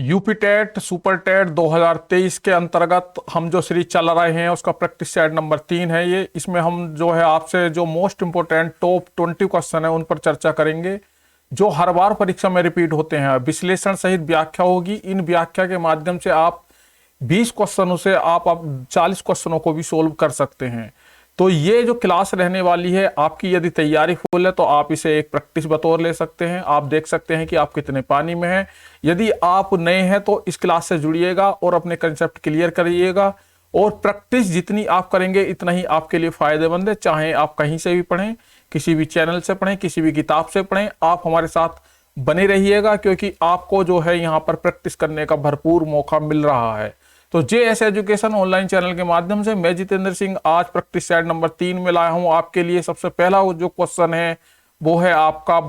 UP TET super TET 2023 के अंतर्गत हम जो सीरीज चला रहे हैं उसका प्रैक्टिस सेट नंबर 3 है ये। इसमें हम जो है आपसे जो मोस्ट इंपोर्टेंट टॉप 20 क्वेश्चन है उन पर चर्चा करेंगे जो हर बार परीक्षा में रिपीट होते हैं। विश्लेषण सहित व्याख्या होगी। इन व्याख्या के माध्यम से आप 20 क्वेश्चनों से आप 40 क्वेश्चनों को भी सोल्व कर सकते हैं। तो ये जो क्लास रहने वाली है, आपकी यदि तैयारी फुल है तो आप इसे एक प्रैक्टिस बतौर ले सकते हैं। आप देख सकते हैं कि आप कितने पानी में हैं। यदि आप नए हैं तो इस क्लास से जुड़िएगा और अपने कंसेप्ट क्लियर करिएगा। और प्रैक्टिस जितनी आप करेंगे इतना ही आपके लिए फायदेमंद है। चाहे आप कहीं से भी पढ़ें, किसी भी चैनल से पढ़ें, किसी भी किताब से पढ़ें, आप हमारे साथ बने रहिएगा क्योंकि आपको जो है यहाँ पर प्रैक्टिस करने का भरपूर मौका मिल रहा है। तो JS एजुकेशन ऑनलाइन चैनल के माध्यम से मैं जितेंद्र सिंह आज प्रैक्टिस सेट नंबर 3 में लाया हूं आपके लिए। सबसे पहला जो क्वेश्चन है वो है आपका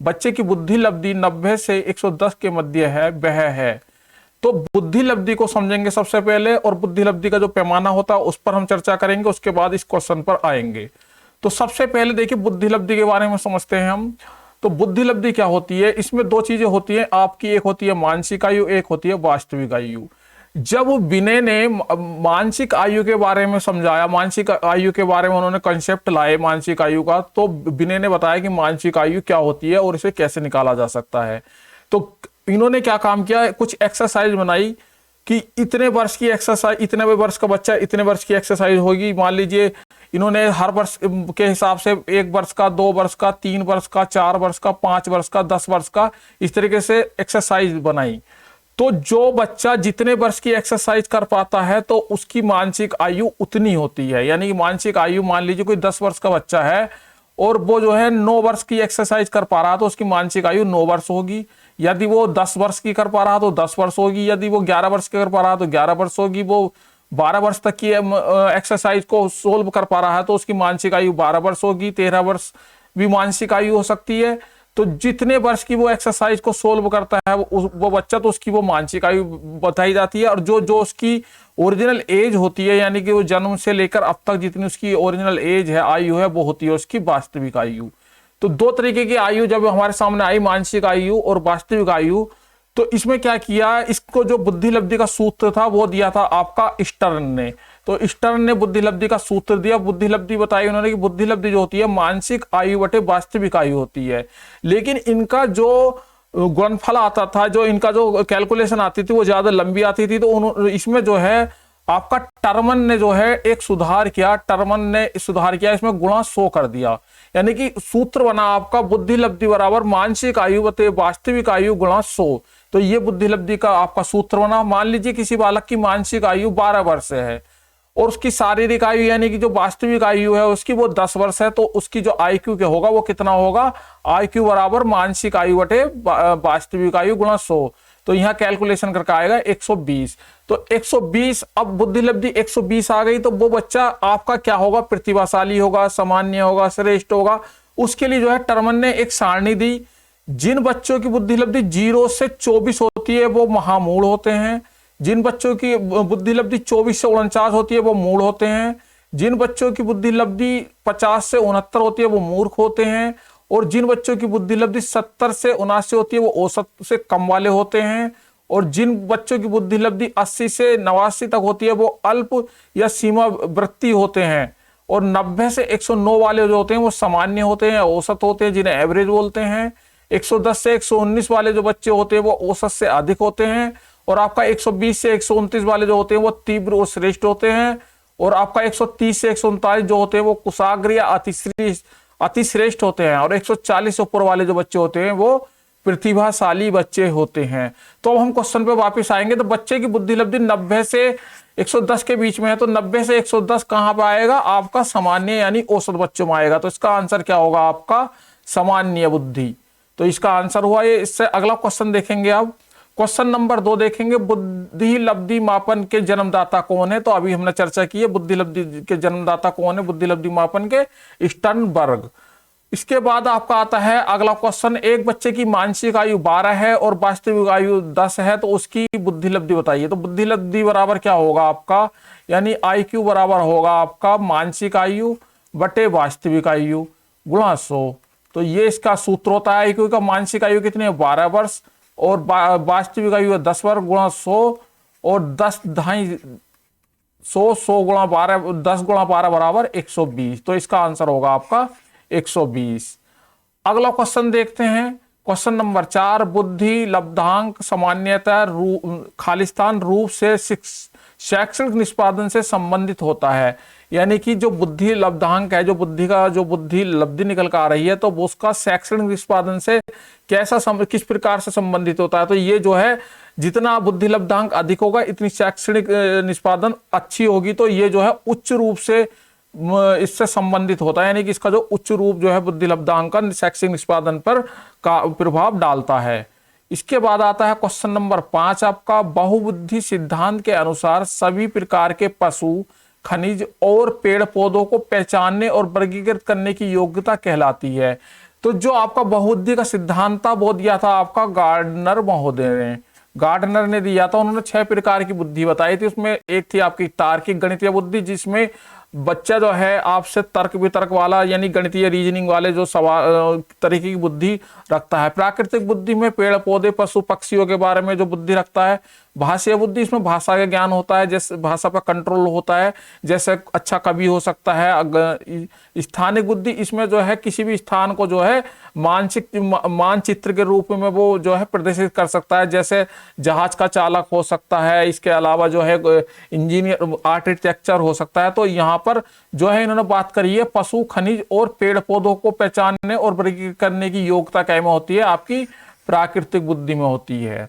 बच्चे की बुद्धि लब्धि 90 से 110 के मध्य है, वह है। तो बुद्धि लब्धि को समझेंगे सबसे पहले और बुद्धि लब्धि का जो पैमाना होता है उस पर हम चर्चा करेंगे। उसके बाद इस क्वेश्चन पर आएंगे। तो सबसे पहले देखिए बुद्धि लब्धि के बारे में समझते हैं हम। तो बुद्धि लब्धि क्या होती है? इसमें दो चीजें होती है आपकी, एक होती है मानसिक आयु, एक होती है वास्तविक आयु। जब विनय ने मानसिक आयु के बारे में समझाया, मानसिक आयु के बारे में उन्होंने कंसेप्ट लाए मानसिक आयु का, तो विनय ने बताया कि मानसिक आयु क्या होती है और इसे कैसे निकाला जा सकता है। तो इन्होंने क्या काम किया, कुछ एक्सरसाइज बनाई कि इतने वर्ष की एक्सरसाइज, इतने वर्ष का बच्चा इतने वर्ष की एक्सरसाइज होगी। मान लीजिए इन्होंने हर वर्ष के हिसाब से 1 वर्ष का, 2 वर्ष का, 3 वर्ष का, 4 वर्ष का, 5 वर्ष का, 10 वर्ष का, इस तरीके से एक्सरसाइज बनाई। तो जो बच्चा जितने वर्ष की एक्सरसाइज कर पाता है तो उसकी मानसिक आयु उतनी होती है। यानी कि मानसिक आयु, मान लीजिए कोई 10 वर्ष का बच्चा है और वो जो है 9 वर्ष की एक्सरसाइज कर पा रहा है तो उसकी मानसिक आयु 9 वर्ष होगी। यदि वो 10 वर्ष की कर पा रहा तो 10 वर्ष होगी। यदि वो 11 वर्ष की कर पा रहा तो 11 वर्ष होगी। वो 12 वर्ष तक की एक्सरसाइज को सोल्व कर पा रहा है तो उसकी मानसिक आयु 12 वर्ष होगी। 13 वर्ष भी मानसिक आयु हो सकती है। तो जितने वर्ष की वो एक्सरसाइज को सोल्व करता है वो बच्चा, तो उसकी वो मानसिक आयु बताई जाती है। और जो जो उसकी ओरिजिनल एज होती है, यानी कि वो जन्म से लेकर अब तक जितनी उसकी ओरिजिनल एज है, आयु है, वो होती है उसकी वास्तविक आयु। तो दो तरीके की आयु जब हमारे सामने आई, मानसिक आयु और वास्तविक आयु, तो इसमें क्या किया, इसको जो बुद्धि लब्धि का सूत्र था वो दिया था आपका स्टर्न ने। तो स्टर्न ने बुद्धि लब्धि का सूत्र दिया, बुद्धि लब्धि बताई उन्होंने कि बुद्धि लब्धि जो होती है मानसिक आयु बटे वास्तविक आयु होती है। लेकिन इनका जो गुणनफल आता था, जो इनका जो कैलकुलेशन आती थी वो ज्यादा लंबी आती थी। तो इसमें जो है आपका टर्मन ने जो है एक सुधार किया, टर्मन ने सुधार किया, इसमें गुणा 100 कर दिया। यानी कि सूत्र बना आपका बुद्धि लब्धि बराबर मानसिक आयु बटे वास्तविक आयु गुणा 100। तो ये बुद्धि लब्धि का आपका सूत्र बना। मान लीजिए किसी बालक की मानसिक आयु 12 वर्ष है और उसकी शारीरिक आयु यानी कि जो वास्तविक आयु है उसकी वो 10 वर्ष है, तो उसकी जो IQ क्या होगा वो कितना होगा, IQ बराबर मानसिक आयु बटे वास्तविक आयु गुणा 100। तो यहाँ कैलकुलेशन करके आएगा 120। तो 120, अब बुद्धि लब्धि 120 आ गई तो वो बच्चा आपका क्या होगा, प्रतिभाशाली होगा, सामान्य होगा, श्रेष्ठ होगा। उसके लिए जो है टर्मन ने एक सारणी दी। जिन बच्चों की बुद्धि लब्धि 0 से 24 होती है वो महामूढ़ होते हैं। जिन बच्चों की बुद्धि लब्धि 24 से 49 होती है वो मूढ़ होते हैं। जिन बच्चों की बुद्धि लब्धि 50 से 69 होती है वो मूर्ख होते हैं। और जिन बच्चों की बुद्धि लब्धि 70 से 79 होती है वो औसत से कम वाले होते हैं। और जिन बच्चों की बुद्धि लब्धि 80 से 89 तक होती है वो अल्प या सीमावर्ती होते हैं। और 90 से 109 वाले जो होते हैं वो सामान्य होते हैं, औसत होते हैं, जिन्हें एवरेज बोलते हैं। 110 से 119 वाले जो बच्चे होते हैं वो औसत से अधिक होते हैं। और आपका 120 से 129 वाले जो होते हैं वो तीव्र और श्रेष्ठ होते हैं। और आपका 130 से 139 जो होते हैं वो कुशाग्र या अतिश्रेष्ठ होते हैं। और 140 से ऊपर वाले जो बच्चे होते हैं वो प्रतिभाशाली बच्चे होते हैं। तो अब हम क्वेश्चन पे वापस आएंगे। तो बच्चे की बुद्धि लब्धि 90 से 110 के बीच में है, तो 90 से 110 कहां पर आएगा, आपका सामान्य यानी औसत बच्चों में आएगा। तो इसका आंसर क्या होगा, आपका सामान्य बुद्धि। तो इसका आंसर हुआ ये। इससे अगला क्वेश्चन देखेंगे। अब क्वेश्चन नंबर 2 देखेंगे, बुद्धि लब्धि मापन के जन्मदाता कौन है। तो अभी हमने चर्चा की है बुद्धि लब्धि के जन्मदाता कौन है, बुद्धि लब्धि मापन के स्टर्नबर्ग। इसके बाद आपका आता है अगला क्वेश्चन, एक बच्चे की मानसिक आयु 12 है और वास्तविक आयु 10 है, तो उसकी बुद्धि लब्धि बताइए। तो बुद्धि लब्धि बराबर क्या होगा आपका, यानी IQ बराबर होगा आपका मानसिक आयु बटे वास्तविक आयु गुणा 100। तो ये इसका सूत्र होता है IQ का। मानसिक आयु कितनी है, 12 वर्ष, और वास्तविक आयु है 10 वर्ष गुणा 100 और 10 ढाई 100 गुणा 12 10 गुणा 12 बराबर 120। तो इसका आंसर होगा आपका 120। अगला क्वेश्चन देखते हैं, क्वेश्चन नंबर 4। बुद्धि लब्धांक सामान्यतः खालिस्तान रूप से शैक्षणिक निष्पादन से संबंधित होता है। यानी कि जो बुद्धि लब्धांक है, जो बुद्धि का जो बुद्धि लब्धि निकल कर आ रही है, तो वो उसका शैक्षणिक निष्पादन से किस प्रकार से संबंधित होता है। तो ये जो है जितना बुद्धि लब्धांक अधिक होगा इतनी शैक्षणिक निष्पादन अच्छी होगी। तो ये जो है उच्च रूप से इससे संबंधित होता है, यानी कि इसका जो उच्च रूप जो है बुद्धि लब्धांक का शैक्षणिक निष्पादन पर का प्रभाव डालता है। इसके बाद आता है क्वेश्चन नंबर 5 आपका। बहुबुद्धि सिद्धांत के अनुसार सभी प्रकार के पशु, खनिज और पेड़ पौधों को पहचानने और वर्गीकृत करने की योग्यता कहलाती है। तो जो आपका बहुबुद्धि का सिद्धांत था वो दिया था आपका गार्डनर महोदय ने, गार्डनर ने दिया था। उन्होंने 6 प्रकार की बुद्धि बताई थी। उसमें एक थी आपकी तार्किक गणितीय बुद्धि, जिसमें बच्चा जो है आपसे तर्क वितर्क वाला यानी गणितीय रीजनिंग वाले जो सवाल तरीके की बुद्धि रखता है। प्राकृतिक बुद्धि में पेड़ पौधे पशु पक्षियों के बारे में जो बुद्धि रखता है। भाषीय बुद्धि, इसमें भाषा का ज्ञान होता है, जैसे भाषा पर कंट्रोल होता है, जैसे अच्छा कवि हो सकता है। स्थानिक बुद्धि, इसमें जो है किसी भी स्थान को जो है मानचित्र के रूप में वो जो है प्रदर्शित कर सकता है, जैसे जहाज का चालक हो सकता है। इसके अलावा जो है इंजीनियर आर्किटेक्चर हो सकता है। तो यहाँ पर जो है इन्होंने बात करी है पशु, खनिज और पेड़ पौधों को पहचानने और वर्गीकृत करने की योग्यता क्या में होती है, आपकी प्राकृतिक बुद्धि में होती है।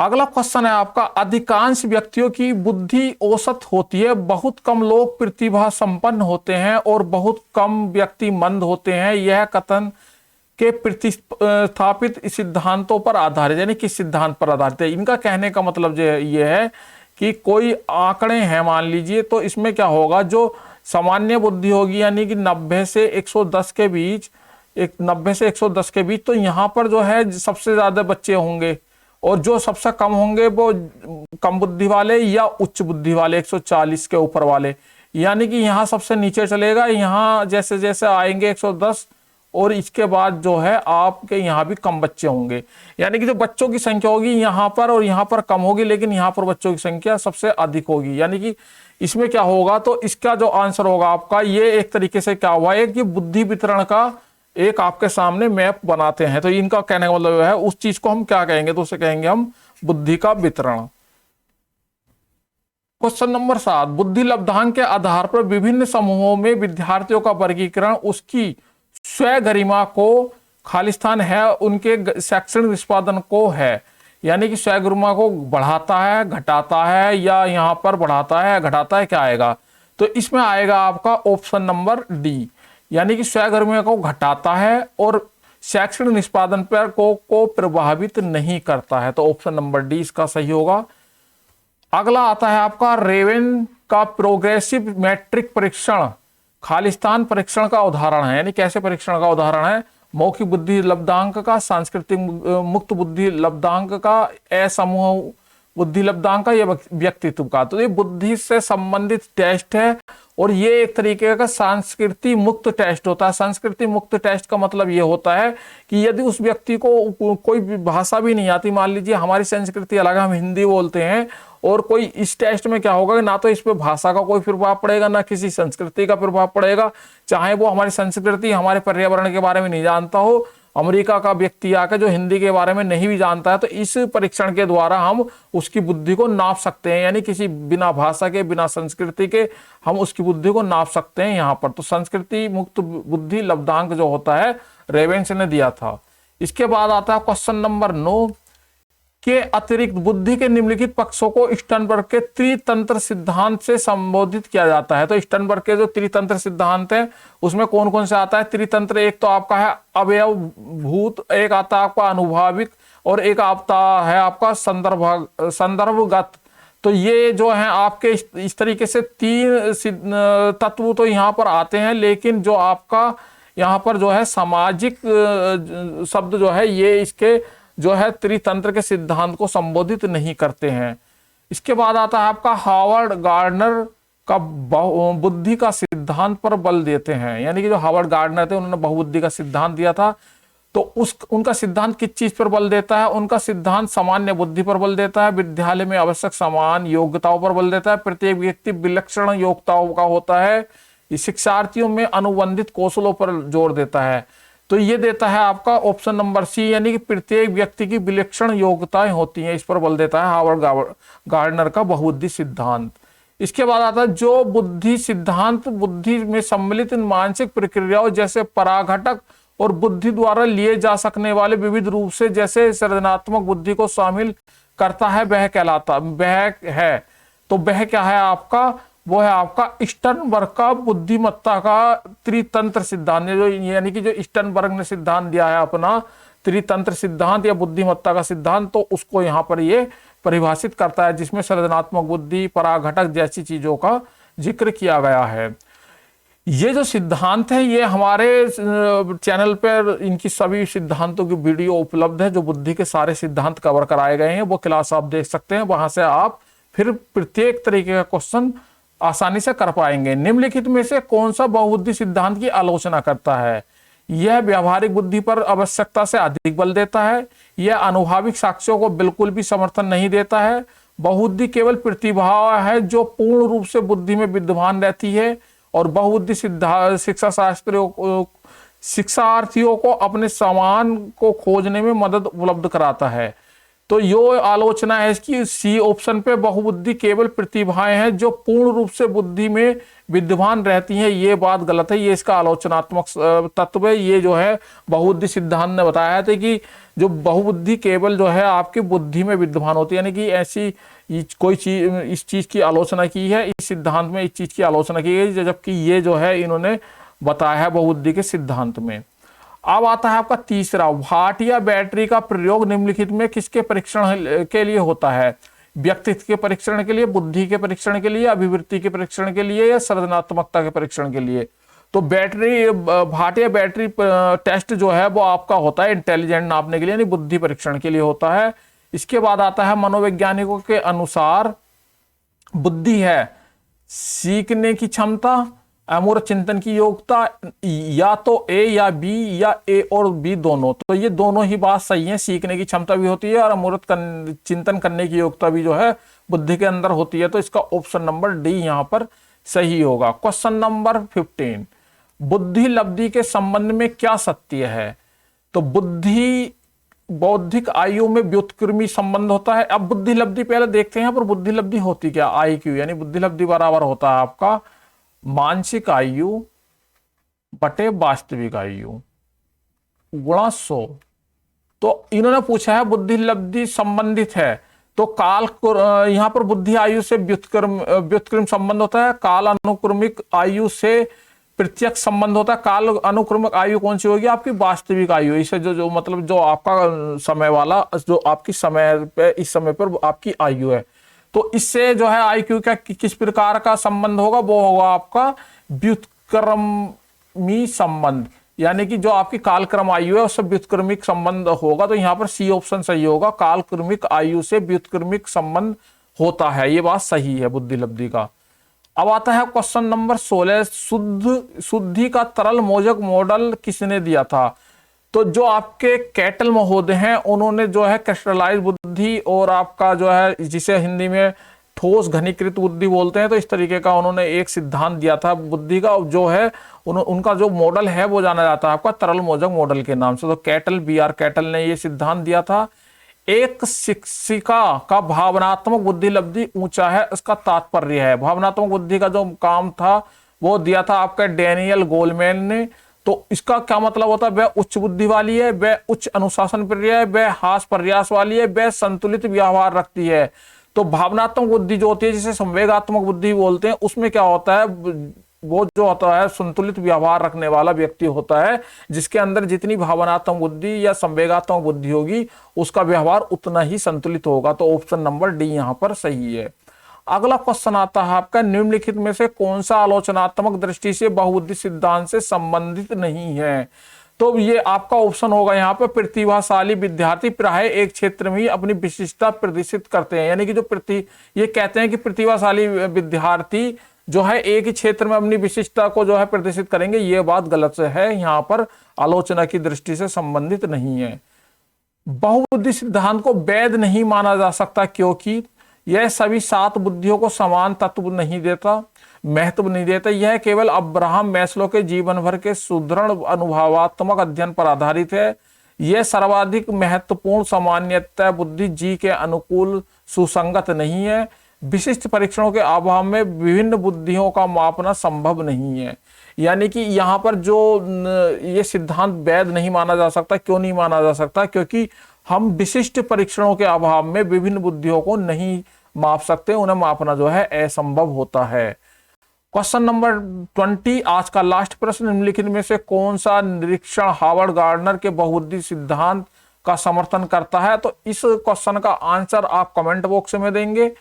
अगला क्वेश्चन है आपका। अधिकांश व्यक्तियों की बुद्धि औसत होती है। बहुत कम लोग प्रतिभा संपन्न होते हैं और बहुत कम व्यक्ति मंद होते हैं। यह कथन के प्रतिस्थापित सिद्धांतों पर आधारित, यानी किस सिद्धांत पर आधारित है। इनका कहने का मतलब जो ये है कि कोई आंकड़े हैं मान लीजिए, तो इसमें क्या होगा, जो सामान्य बुद्धि होगी यानी कि 90 से 110 के बीच, 90 से 110 के बीच, तो यहाँ पर जो है सबसे ज्यादा बच्चे होंगे और जो सबसे कम होंगे वो कम बुद्धि वाले या उच्च बुद्धि वाले 140 के ऊपर वाले। यानी कि यहाँ सबसे नीचे चलेगा, यहाँ जैसे जैसे आएंगे 110 और इसके बाद जो है आपके यहाँ भी कम बच्चे होंगे। यानी कि जो बच्चों की संख्या होगी यहाँ पर और यहाँ पर कम होगी, लेकिन यहाँ पर बच्चों की संख्या सबसे अधिक होगी। यानी कि इसमें क्या होगा, तो इसका जो आंसर होगा आपका, ये एक तरीके से क्या हुआ, एक ये बुद्धि वितरण का एक आपके सामने मैप बनाते हैं। तो इनका कहने का मतलब है उस चीज को हम क्या कहेंगे, तो उसे कहेंगे हम बुद्धि का वितरण। Question number 7। बुद्धि लब्धांक के आधार पर विभिन्न समूहों में विद्यार्थियों का वर्गीकरण उसकी स्वयं गरिमा को खालिस्तान है, उनके शैक्षणिक निष्पादन को है। यानी कि स्वयं गरिमा को बढ़ाता है, घटाता है, या यहाँ पर बढ़ाता है घटाता है, क्या आएगा, तो इसमें आएगा आपका ऑप्शन नंबर डी, यानी कि स्वयं गरिमा को घटाता है और शैक्षणिक निष्पादन पर को प्रभावित नहीं करता है। तो ऑप्शन नंबर डी इसका सही होगा। अगला आता है आपका रेवेन का प्रोग्रेसिव मैट्रिक परीक्षण खालिस्तान परीक्षण का उदाहरण है। यानी कैसे परीक्षण का उदाहरण है, मौखिक बुद्धि लब्धांक का, सांस्कृतिक मुक्त बुद्धि लब्धांक का, असमूह बुद्धि लब्धांक का, या व्यक्तित्व का। तो ये बुद्धि से संबंधित टेस्ट है और ये एक तरीके का संस्कृति मुक्त टेस्ट होता है। संस्कृति मुक्त टेस्ट का मतलब ये होता है कि यदि उस व्यक्ति को कोई भाषा भी नहीं आती, मान लीजिए हमारी संस्कृति अलग, हम हिंदी बोलते हैं, और कोई इस टेस्ट में क्या होगा, ना तो इस पे भाषा का कोई प्रभाव पड़ेगा, ना किसी संस्कृति का प्रभाव पड़ेगा, चाहे वो हमारी संस्कृति हमारे पर्यावरण के बारे में नहीं जानता हो। अमेरिका का व्यक्ति आकर जो हिंदी के बारे में नहीं भी जानता है, तो इस परीक्षण के द्वारा हम उसकी बुद्धि को नाप सकते हैं। यानी किसी बिना भाषा के, बिना संस्कृति के हम उसकी बुद्धि को नाप सकते हैं यहाँ पर। तो संस्कृति मुक्त बुद्धि लब्धांक जो होता है रेवेंस ने दिया था। इसके बाद आता है क्वेश्चन नंबर 9 के अतिरिक्त बुद्धि के निम्नलिखित पक्षों को स्टर्नबर्ग के त्रितंत्र सिद्धांत से संबोधित किया जाता है। तो स्टर्नबर्ग के जो त्रितंत्र सिद्धांत है उसमें कौन कौन से आता है त्रितंत्र, एक तो आपका है अवयवभूत, एक आता है आपका अनुभाविक, और एक आता है आपका संदर्भगत। तो ये जो है आपके इस तरीके से 3 तत्व तो यहाँ पर आते हैं, लेकिन जो आपका यहाँ पर जो है सामाजिक शब्द जो है ये इसके जो है त्रितंत्र के सिद्धांत को संबोधित नहीं करते हैं। इसके बाद आता है आपका हावर्ड गार्डनर का बुद्धि का सिद्धांत पर बल देते हैं। यानी कि जो हावर्ड गार्डनर थे उन्होंने बहुबुद्धि का सिद्धांत दिया था। तो उनका सिद्धांत किस चीज पर बल देता है? उनका सिद्धांत सामान्य बुद्धि पर बल देता है, विद्यालय में आवश्यक समान योग्यताओं पर बल देता है, प्रत्येक व्यक्ति विलक्षण योग्यताओं का होता है, शिक्षार्थियों में अनुबंधित कौशलों पर जोर देता है। तो ये देता है आपका ऑप्शन नंबर सी, यानी कि प्रत्येक व्यक्ति की विलक्षण योग्यताएं होती हैं, इस पर बल देता है हार्वर्ड गार्डनर का बहुबुद्धि सिद्धांत। इसके बाद आता है जो बुद्धि सिद्धांत बुद्धि में सम्मिलित इन मानसिक प्रक्रियाओं जैसे पराघटक और बुद्धि द्वारा लिए जा सकने वाले विविध रूप से जैसे सृजनात्मक बुद्धि को शामिल करता है, वह है। तो वह क्या है आपका? वो है आपका स्टर्नबर्ग का बुद्धिमत्ता का त्रितंत्र सिद्धांत, जो यानी कि जो स्टर्नबर्ग ने सिद्धांत दिया है अपना त्रितंत्र सिद्धांत या बुद्धिमत्ता का सिद्धांत, तो उसको यहाँ पर ये परिभाषित करता है, जिसमें सृजनात्मक बुद्धि, पराघटक जैसी चीजों का जिक्र किया गया है। ये जो सिद्धांत है ये हमारे चैनल पर इनकी सभी सिद्धांतों की वीडियो उपलब्ध है, जो बुद्धि के सारे सिद्धांत कवर कराए गए हैं, वो क्लास आप देख सकते हैं। वहां से आप फिर प्रत्येक तरीके का क्वेश्चन आसानी से कर पाएंगे। निम्नलिखित में से कौन सा बहुबुद्धि सिद्धांत की आलोचना करता है? यह व्यावहारिक बुद्धि पर आवश्यकता से अधिक बल देता है, यह अनुभाविक साक्ष्यों को बिल्कुल भी समर्थन नहीं देता है, बहुबुद्धि केवल प्रतिभा है जो पूर्ण रूप से बुद्धि में विद्यमान रहती है, और बहुबुद्धि शिक्षार्थियों को अपने सामान को खोजने में मदद उपलब्ध कराता है। तो यो आलोचना है इसकी सी ऑप्शन पे, बहुबुद्धि केवल प्रतिभाएं हैं जो पूर्ण रूप से बुद्धि में विद्यमान रहती हैं। ये बात गलत है, ये इसका आलोचनात्मक तत्व है। ये जो है बहुबुद्धि सिद्धांत ने बताया था कि जो बहुबुद्धि केवल जो है आपकी बुद्धि में विद्यमान होती है, यानी कि ऐसी कोई चीज इस चीज की आलोचना की है, इस सिद्धांत में इस चीज की आलोचना की गई, जबकि ये जो है इन्होंने बताया है बहुबुद्धि के सिद्धांत में। अब आता है आपका तीसरा, भाट या बैटरी का प्रयोग निम्नलिखित में किसके परीक्षण के लिए होता है? व्यक्तित्व के परीक्षण के लिए, बुद्धि के परीक्षण के लिए, अभिवृत्ति के परीक्षण के लिए, या सृजनात्मकता के परीक्षण के लिए? तो बैटरी भाट या बैटरी टेस्ट जो है वो आपका होता है इंटेलिजेंट नापने के लिए, यानी बुद्धि परीक्षण के लिए होता है। इसके बाद आता है मनोवैज्ञानिकों के अनुसार बुद्धि है सीखने की क्षमता, अमूर्त चिंतन की योग्यता, या तो ए या बी, या ए और बी दोनों। तो ये दोनों ही बात सही है, सीखने की क्षमता भी होती है और अमूर्त चिंतन करने की योग्यता भी जो है बुद्धि के अंदर होती है। तो इसका ऑप्शन नंबर डी यहाँ पर सही होगा। क्वेश्चन नंबर 15, बुद्धि लब्धि के संबंध में क्या सत्य है? तो बुद्धि बौद्धिक आयु में व्युत्क्रमी संबंध होता है। अब बुद्धि लब्धि पहले देखते हैं, यहाँ पर बुद्धि लब्धि होती क्या? IQ, यानी बुद्धि लब्धि बराबर होता है आपका मानसिक आयु बटे वास्तविक आयु गुणा 100। तो इन्होंने पूछा है बुद्धि लब्धि संबंधित है, तो काल यहां पर बुद्धि आयु से व्युत्क्रम संबंध होता है, काल अनुक्रमिक आयु से प्रत्यक्ष संबंध होता है। काल अनुक्रमिक आयु कौन सी होगी? आपकी वास्तविक आयु। इसे जो मतलब जो आपका समय वाला जो आपकी समय पे इस समय पर आपकी आयु है, तो इससे जो है IQ का किस प्रकार का संबंध होगा? वो होगा आपका व्युत्क्रमी संबंध, यानी कि जो आपकी कालक्रम आयु है उससे व्युत्क्रमिक संबंध होगा। तो यहाँ पर सी ऑप्शन सही होगा, कालक्रमिक आयु से व्युत्क्रमिक संबंध होता है। ये बात सही है बुद्धि लब्धि का। अब आता है क्वेश्चन नंबर 16, शुद्धि का तरल मोजक मॉडल किसने दिया था? तो जो आपके कैटल महोदय हैं उन्होंने जो है क्रिस्टलाइज बुद्धि और आपका जो है जिसे हिंदी में ठोस घनीकृत बुद्धि बोलते हैं, तो इस तरीके का उन्होंने एक सिद्धांत दिया था बुद्धि का, जो है उनका जो मॉडल है वो जाना जाता है आपका तरल मोजक मॉडल के नाम से। तो कैटल BR कैटल ने ये सिद्धांत दिया था। एक शिक्षिका का भावनात्मक बुद्धि लब्धि ऊंचा है, इसका तात्पर्य है भावनात्मक बुद्धि का जो काम था वो दिया था आपका डैनियल गोलमैन ने। तो इसका क्या मतलब होता है? वह उच्च बुद्धि वाली है, वह उच्च अनुशासन प्रिय है, वह हास प्रयास वाली है, वह संतुलित व्यवहार रखती है। तो भावनात्मक बुद्धि जो होती है जिसे संवेगात्मक बुद्धि बोलते हैं, उसमें क्या होता है? वो जो होता है संतुलित व्यवहार रखने वाला व्यक्ति होता है, जिसके अंदर जितनी भावनात्मक बुद्धि या संवेगात्मक बुद्धि होगी उसका व्यवहार उतना ही संतुलित होगा। तो ऑप्शन नंबर डी यहाँ पर सही है। अगला क्वेश्चन आता है आपका, निम्नलिखित में से कौन सा आलोचनात्मक दृष्टि से बहुबुद्धि सिद्धांत से संबंधित नहीं है? तो ये आपका ऑप्शन होगा यहाँ पे, प्रतिभाशाली विद्यार्थी प्राय एक क्षेत्र में ही अपनी विशिष्टता प्रदर्शित करते हैं। यानी कि जो ये कहते हैं कि प्रतिभाशाली विद्यार्थी जो है एक ही क्षेत्र में अपनी विशिष्टता को जो है प्रदर्शित करेंगे, ये बात गलत है, यहाँ पर आलोचना की दृष्टि से संबंधित नहीं है। बहुबुद्धि सिद्धांत को वैध नहीं माना जा सकता क्योंकि यह सभी 7 बुद्धियों को समान तत्व नहीं देता, महत्व नहीं देता। यह केवल अब्राहम मैस्लो के जीवन भर के सुदृढ़ अनुभवात्मक अध्ययन पर आधारित है। यह सर्वाधिक महत्वपूर्ण सामान्यतः बुद्धि जी के अनुकूल सुसंगत नहीं है। विशिष्ट परीक्षणों के अभाव में विभिन्न बुद्धियों का मापना संभव नहीं है। यानी कि यहाँ पर जो ये सिद्धांत वैध नहीं माना जा सकता, क्यों नहीं माना जा सकता? क्योंकि हम विशिष्ट परीक्षणों के अभाव में विभिन्न बुद्धियों को नहीं माप सकते, उन्हें मापना जो है असंभव होता है। क्वेश्चन नंबर 20, आज का लास्ट प्रश्न, निम्नलिखित में से कौन सा निरीक्षण हार्वर्ड गार्डनर के बहुबुद्धि सिद्धांत का समर्थन करता है? तो इस क्वेश्चन का आंसर आप कमेंट बॉक्स में देंगे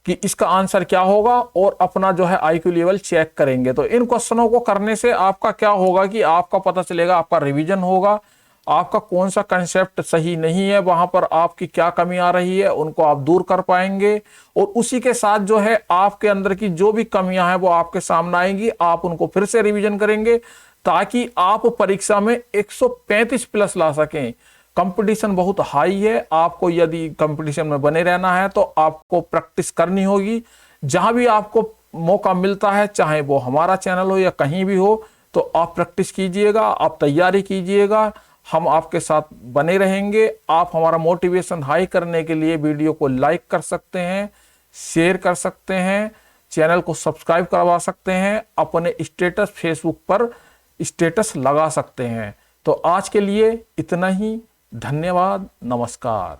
कि इसका आंसर क्या होगा और अपना जो है IQ लेवल चेक करेंगे। तो इन क्वेश्चनों को करने से आपका क्या होगा कि आपका पता चलेगा, आपका रिवीजन होगा, आपका कौन सा कंसेप्ट सही नहीं है, वहां पर आपकी क्या कमी आ रही है, उनको आप दूर कर पाएंगे। और उसी के साथ जो है आपके अंदर की जो भी कमियां हैं वो आपके सामने आएंगी, आप उनको फिर से रिवीजन करेंगे ताकि आप परीक्षा में 135 प्लस ला सकें। कंपटीशन बहुत हाई है, आपको यदि कंपटीशन में बने रहना है तो आपको प्रैक्टिस करनी होगी। जहां भी आपको मौका मिलता है, चाहे वो हमारा चैनल हो या कहीं भी हो, तो आप प्रैक्टिस कीजिएगा, आप तैयारी कीजिएगा, हम आपके साथ बने रहेंगे। आप हमारा मोटिवेशन हाई करने के लिए वीडियो को लाइक कर सकते हैं, शेयर कर सकते हैं, चैनल को सब्सक्राइब करवा सकते हैं, अपने स्टेटस फेसबुक पर स्टेटस लगा सकते हैं। तो आज के लिए इतना ही। धन्यवाद, नमस्कार।